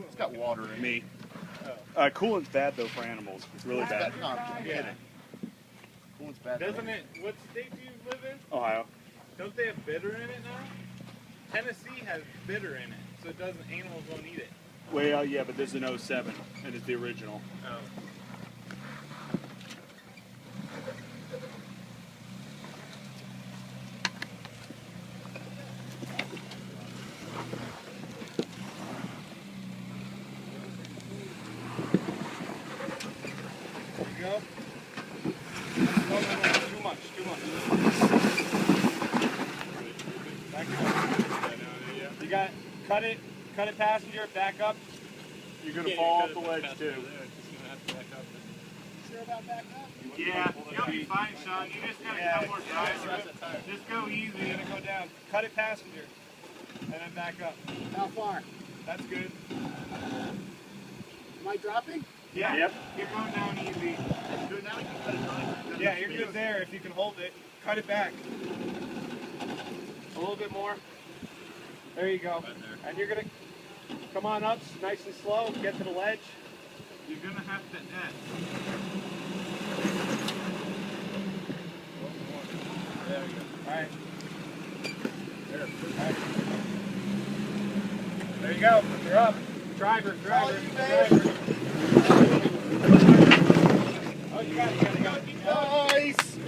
It's got water in it. Me. Coolant's bad though for animals. It's really bad. No, I'm kidding. Coolant's bad. Doesn't it? What state do you live in? Ohio. Don't they have bitter in it now? Tennessee has bitter in it, so it doesn't. Animals won't eat it. Well, yeah, but there's an 07, and it's the original. Oh. Go. No, too much. Back up. You got cut it passenger, back up. You're gonna fall off the ledge too. Sure about backing up? Yeah, you'll be fine, Sean. You just gotta come more drive. Just go easy. You're gonna go down. Cut it passenger, and then back up. How far? That's good. Am I dropping? Yeah. Yep. Keep going down easy. Good now. You can cut it drive. Yeah, you're good there if you can hold it. Cut it back. A little bit more. There you go. And you're gonna come on up, nice and slow. Get to the ledge. You're gonna have to end. There we go. All right. There you go. You're up. Driver. Oh, you got it. Nice!